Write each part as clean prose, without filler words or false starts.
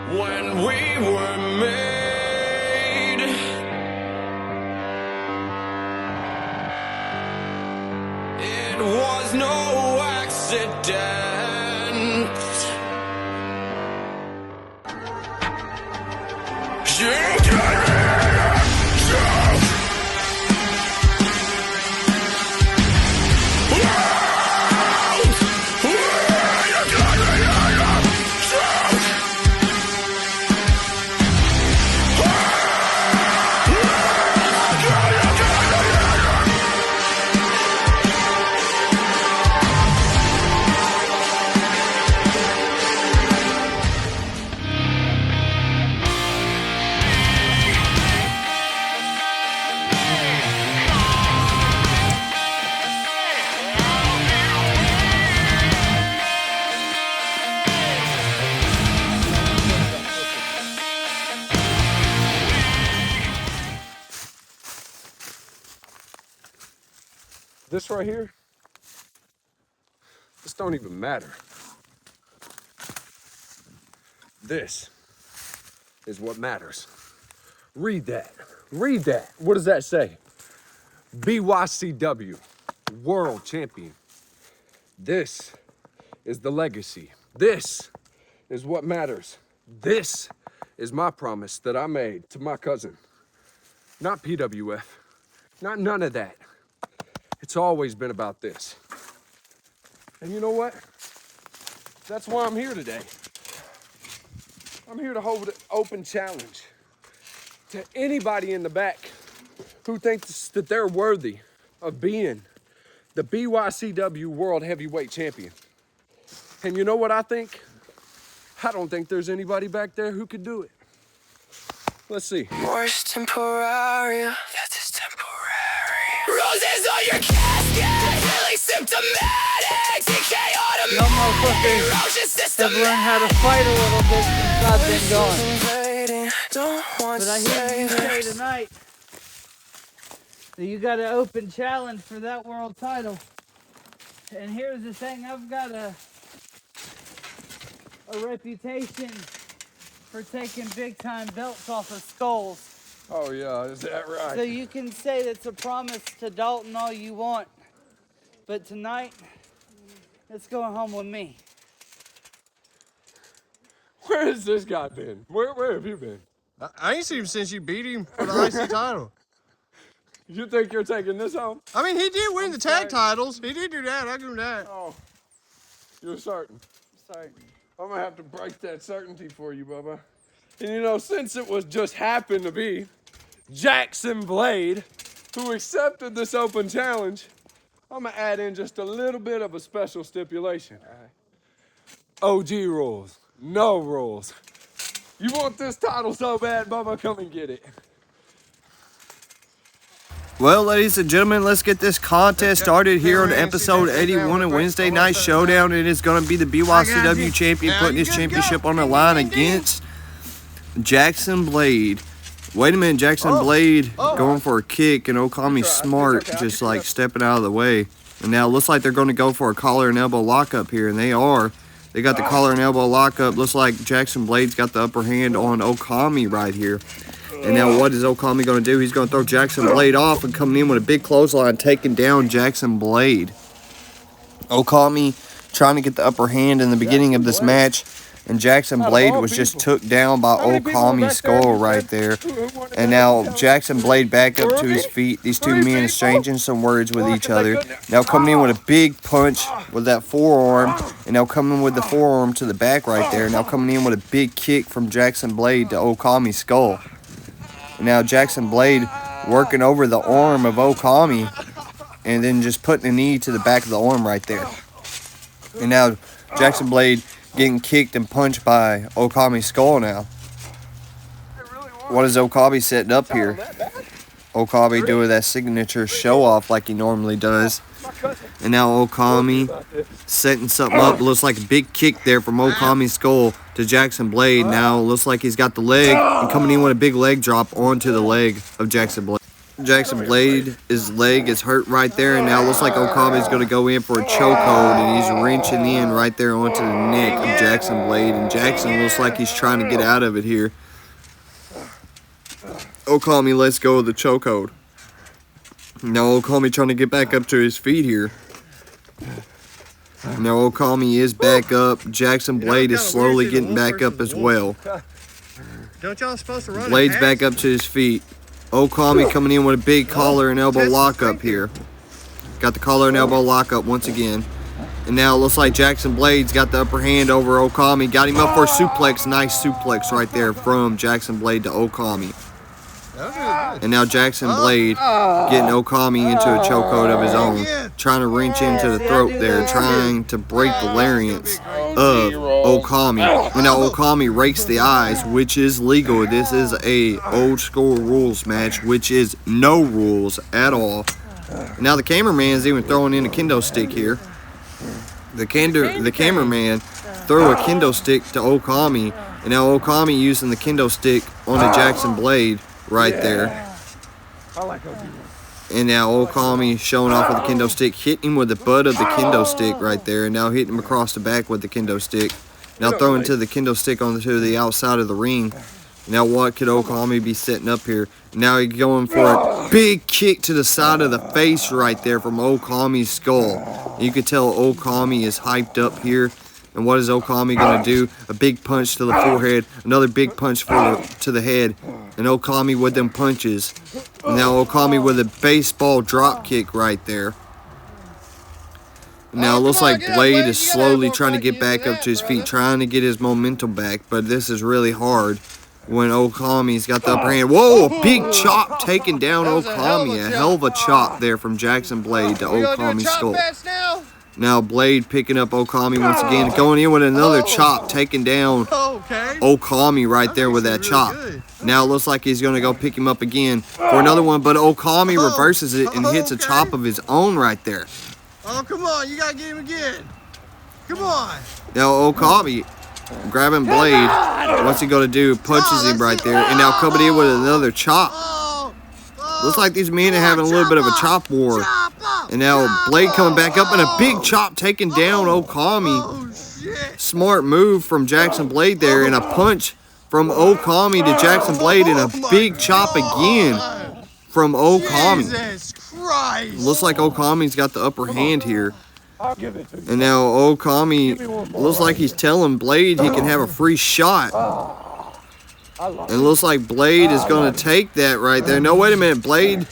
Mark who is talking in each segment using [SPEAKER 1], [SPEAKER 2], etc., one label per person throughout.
[SPEAKER 1] when we were made. It was no accident.
[SPEAKER 2] This right here, this don't even matter. This is what matters. Read that. Read that. What does that say? BYCW, world champion. This is the legacy. This is what matters. This is my promise that I made to my cousin. Not PWF, not none of that. It's always been about this. And you know what? That's why I'm here today. I'm here to hold an open challenge to anybody in the back who thinks that they're worthy of being the BYCW World Heavyweight Champion. And you know what I think? I don't think there's anybody back there who could do it. Let's see.
[SPEAKER 1] Worst temporary. That is temporary. Roses on your casket, feeling symptomatic. TK automatic.
[SPEAKER 3] Y'all motherfuckers have learned how to fight a little bit since I've been gone. But I hear you say tonight that you got an open challenge for that world title. And here's the thing, I've got a reputation for taking big time belts off of skulls.
[SPEAKER 2] Oh yeah, is that right?
[SPEAKER 3] So you can say that's a promise to Dalton all you want. But tonight, it's going home with me.
[SPEAKER 2] Where has this guy been? Where have you been?
[SPEAKER 4] I ain't seen him since you beat him for the IC title.
[SPEAKER 2] You think you're taking this home?
[SPEAKER 4] I mean, he did win the tag titles. He did do that. I give him that.
[SPEAKER 2] Oh, you're certain.
[SPEAKER 3] Sorry.
[SPEAKER 2] I'm gonna have to break that certainty for you, Bubba. And you know, since it was just happened to be Jackson Blade who accepted this open challenge, I'm gonna add in just a little bit of a special stipulation. OG rules, no rules. You want this title so bad, Bubba, come and get it.
[SPEAKER 5] Well, ladies and gentlemen, let's get this contest started here on episode 81 of Wednesday Night Showdown. It is going to be the BYCW champion putting his championship on the line against Jackson Blade. Wait a minute, Jackson Blade going for a kick, and Okami Smart just like stepping out of the way. And now it looks like they're going to go for a collar and elbow lockup here, and they are. They got the collar and elbow lockup. Looks like Jackson Blade's got the upper hand on Okami right here. And now what is Okami going to do? He's going to throw Jackson Blade off and coming in with a big clothesline, taking down Jackson Blade. Okami trying to get the upper hand in the beginning of this match, and Jackson Blade was just took down by Okami's skull right there. And now Jackson Blade back up to his feet. These two men exchanging some words with each other. Now coming in with a big punch with that forearm, and now coming with the forearm to the back right there. Now coming in with a big kick from Jackson Blade to Okami's skull. And now Jackson Blade working over the arm of Okami, and then just putting a knee to the back of the arm right there. And now Jackson Blade getting kicked and punched by Okami's skull now. What is Okami setting up here? Okami doing that signature show off like he normally does. And now Okami setting something up. Looks like a big kick there from Okami's skull to Jackson Blade. Now looks like he's got the leg and coming in with a big leg drop onto the leg of Jackson Blade. Jackson Blade, his leg is hurt right there, and now it looks like Okami's going to go in for a chokehold, and he's wrenching in right there onto the neck of Jackson Blade, and Jackson looks like he's trying to get out of it here. Okami lets go of the chokehold. Now Okami trying to get back up to his feet here. Now Okami is back up. Jackson Blade is slowly getting back up as well.
[SPEAKER 4] Don't y'all supposed to run?
[SPEAKER 5] Blade's back up to his feet. Okami coming in with a big collar and elbow lockup here. Got the collar and elbow lockup once again. And now it looks like Jackson Blade's got the upper hand over Okami. Got him up for a suplex. Nice suplex right there from Jackson Blade to Okami. And now Jackson Blade getting Okami into a chokehold of his own. Trying to wrench into the throat there. Trying to break the larynx of Okami. And now Okami rakes the eyes, which is legal. This is a old school rules match, which is no rules at all. Now the cameraman's even throwing in a kendo stick here. The cameraman threw a kendo stick to Okami. And now Okami using the kendo stick on the Jackson Blade right there. And now Okami showing off with the kendo stick, hitting him with the butt of the kendo stick right there, and now hitting him across the back with the kendo stick. Now throwing to the kendo stick onto the outside of the ring. Now what could Okami be setting up here? Now he's going for a big kick to the side of the face right there from Okami's skull. You can tell Okami is hyped up here. And what is Okami going to do? A big punch to the forehead. Another big punch to the head. And Okami with them punches. And now Okami with a baseball drop kick right there. And now it looks like Blade is slowly trying to get back up to his feet. Trying to get his momentum back. But this is really hard when Okami's got the upper hand. Whoa, a big chop taking down Okami. A hell of a chop there from Jackson Blade to Okami's skull. Now Blade picking up Okami once again, going in with another chop, taking down Okami right there with that chop. Now it looks like he's going to go pick him up again for another one, but Okami reverses it and hits a chop of his own right there.
[SPEAKER 4] Oh, come on, you got to get him again. Come on.
[SPEAKER 5] Now Okami grabbing Blade, what's he going to do? Punches him right there, and now coming in with another chop. Looks like these men are having a little bit of a chop war. And now Blade coming back up and a big chop taking down Okami. Smart move from Jackson Blade there, and a punch from Okami to Jackson Blade, and a big chop again from Okami. Looks like Okami's got the upper hand here. And now Okami looks like he's telling Blade he can have a free shot. And looks like Blade is going to take that right there. No, wait a minute. Blade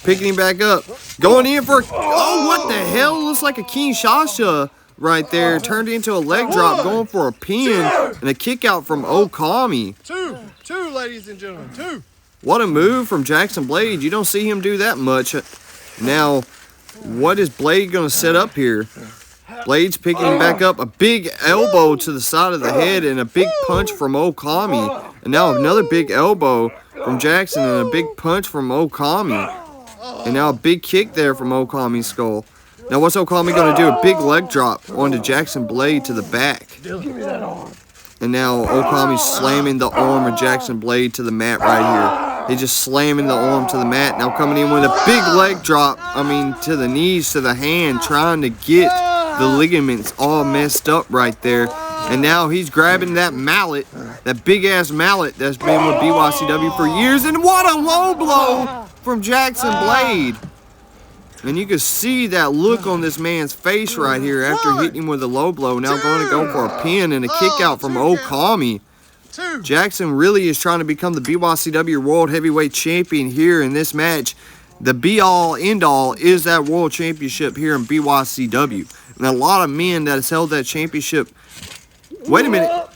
[SPEAKER 5] picking him back up. Going in for... Oh, what the hell? Looks like a Kinshasa right there. Turned into a leg drop. Going for a pin and a kick out from Okami.
[SPEAKER 4] Two, ladies and gentlemen. Two.
[SPEAKER 5] What a move from Jackson Blade. You don't see him do that much. Now, what is Blade going to set up here? Blade's picking him back up. A big elbow to the side of the head and a big punch from Okami. And now another big elbow from Jackson and a big punch from Okami. And now a big kick there from Okami's skull. Now what's Okami going to do? A big leg drop onto Jackson Blade to the back. And now Okami's slamming the arm of Jackson Blade to the mat right here. He's just slamming the arm to the mat. Now coming in with a big leg drop. To the knees, to the hand. Trying to get the ligaments all messed up right there. And now he's grabbing that mallet. That big ass mallet that's been with BYCW for years. And what a low blow from Jackson Blade. And you can see that look on this man's face right here after hitting him with a low blow. Now going to go for a pin and a kick out from Okami. Jackson really is trying to become the BYCW World Heavyweight Champion here in this match. The be-all, end-all is that World Championship here in BYCW. And a lot of men that has held that championship... Wait a minute.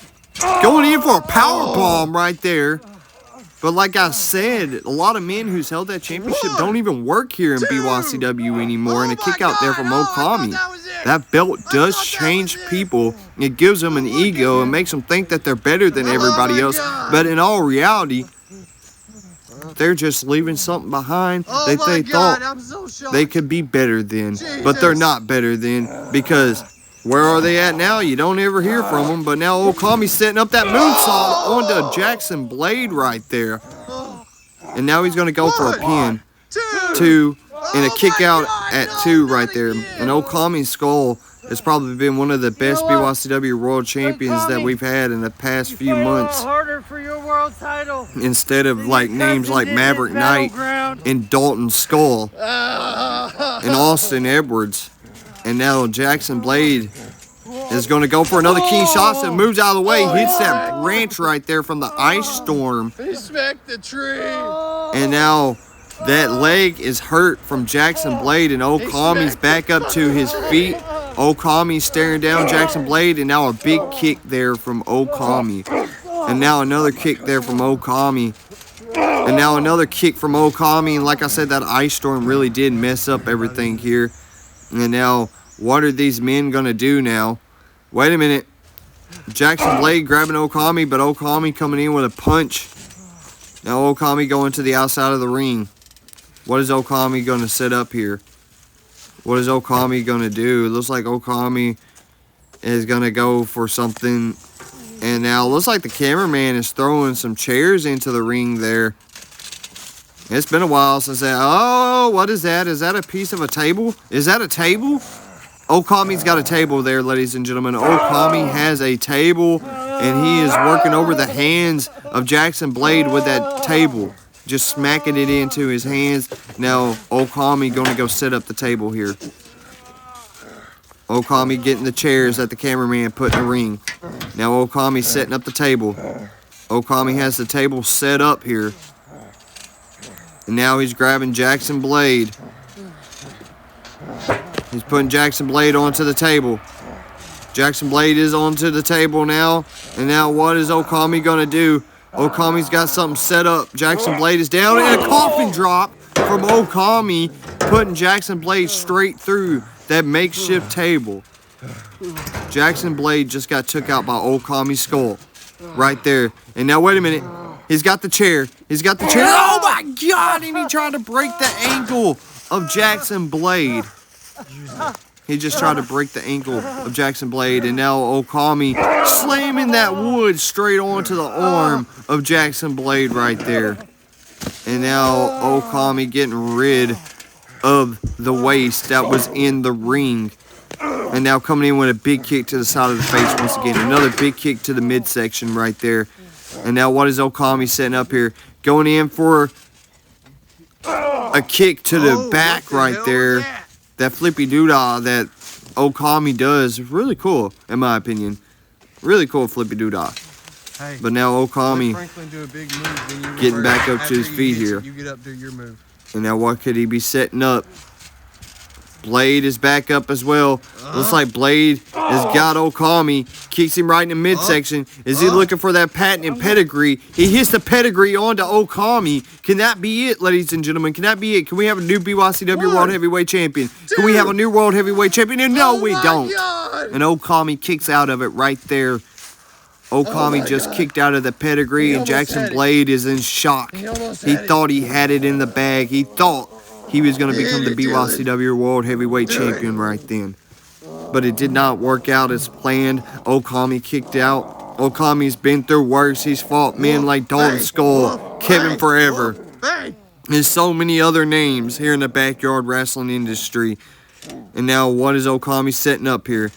[SPEAKER 5] Going in for a power bomb right there. But like I said, a lot of men who's held that championship don't even work here in BYCW anymore. And a kick out there from Okami. That belt does change people. It gives them an ego and makes them think that they're better than everybody else. But in all reality, they're just leaving something behind that they thought they could be better than. But they're not better than, because where are they at now? You don't ever hear from them. But now Okami's setting up that moonsault onto Jackson Blade right there. And now he's going to go for a pin. 2 and a kick out at 2 right there. And Okami's skull has probably been one of the best BYCW World Champions that we've had in the past few months.
[SPEAKER 3] Harder for your world title.
[SPEAKER 5] Instead of like names like Maverick Knight and Dalton Skull and Austin Edwards. And now Jackson Blade is going to go for another key shot that moves out of the way. Hits that branch right there from the ice storm.
[SPEAKER 4] He smacked the tree.
[SPEAKER 5] And now that leg is hurt from Jackson Blade, and Okami's back up to his feet. Okami staring down Jackson Blade, and now a big kick there from Okami. And now another kick there from Okami. And now another kick from Okami. And like I said, that ice storm really did mess up everything here. And now, what are these men going to do now? Wait a minute. Jackson Blade grabbing Okami, but Okami coming in with a punch. Now Okami going to the outside of the ring. What is Okami going to set up here? What is Okami going to do? It looks like Okami is going to go for something. And now it looks like the cameraman is throwing some chairs into the ring there. It's been a while since that. Oh, what is that? Is that a piece of a table? Is that a table? Okami's got a table there, ladies and gentlemen. Okami has a table, and he is working over the hands of Jackson Blade with that table. Just smacking it into his hands. Now, Okami going to go set up the table here. Okami getting the chairs that the cameraman put in the ring. Now, Okami setting up the table. Okami has the table set up here. And now he's grabbing Jackson Blade. He's putting Jackson Blade onto the table. Jackson Blade is onto the table now. And now what is Okami going to do? Okami's got something set up. Jackson Blade is down, and a coffin drop from Okami, putting Jackson Blade straight through that makeshift table. Jackson Blade just got took out by Okami's skull right there. And now wait a minute. He's got the chair. He's got the chair. Oh my God! And he tried to break the ankle of Jackson Blade. He just tried to break the ankle of Jackson Blade, and now Okami slamming that wood straight onto the arm of Jackson Blade right there. And now Okami getting rid of the waste that was in the ring. And now coming in with a big kick to the side of the face once again. Another big kick to the midsection right there. And now what is Okami setting up here? Going in for a kick to the back right there. That flippy doodah that Okami does is really cool, in my opinion. Really cool flippy doodah.
[SPEAKER 4] Hey,
[SPEAKER 5] but now Okami
[SPEAKER 4] do a big move,
[SPEAKER 5] getting back up to his feet here.
[SPEAKER 4] You get up, do your move.
[SPEAKER 5] And now what could he be setting up? Blade is back up as well. Looks like Blade has got Okami. Kicks him right in the midsection. Is he looking for that patented pedigree? He hits the pedigree onto Okami. Can that be it, ladies and gentlemen? Can that be it? Can we have a new BYCW World Heavyweight Champion? Can we have a new World Heavyweight Champion? And no, we don't. And Okami kicks out of it right there. Okami just kicked out of the pedigree, and Jackson Blade is in shock. He thought he had it in the bag. He thought he was going to become the BYCW World Heavyweight Champion right then. But it did not work out as planned. Okami kicked out. Okami's been through worse. He's fought men like Dalton Skull, Kevin Forever, and so many other names here in the backyard wrestling industry. And now what is Okami setting up here?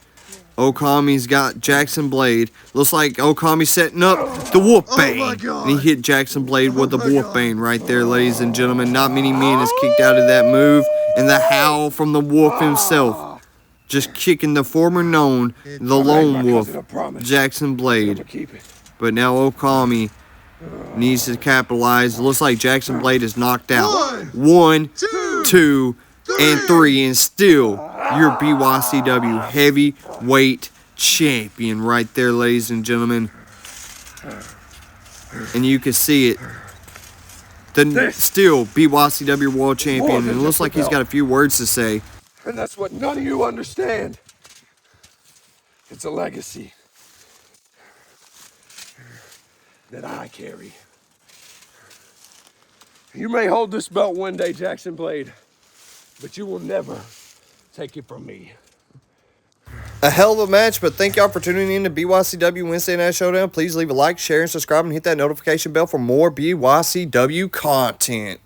[SPEAKER 5] Okami's got Jackson Blade. Looks like Okami setting up the Wolfbane. And he hit Jackson Blade with the Wolfbane right there, ladies and gentlemen. Not many men has kicked out of that move. And the howl from the Wolf himself. Just kicking the former known, the Lone Wolf, Jackson Blade. But now Okami needs to capitalize. Looks like Jackson Blade is knocked out. 1, 2, and 3, and still your BYCW heavyweight champion right there, ladies and gentlemen. And you can see it. The still BYCW world champion, and it looks like he's got a few words to say.
[SPEAKER 2] And that's what none of you understand. It's a legacy that I carry. You may hold this belt one day, Jackson Blade, but you will never take it from me.
[SPEAKER 5] A hell of a match, but thank y'all for tuning in to BYCW Wednesday Night Showdown. Please leave a like, share, and subscribe, and hit that notification bell for more BYCW content.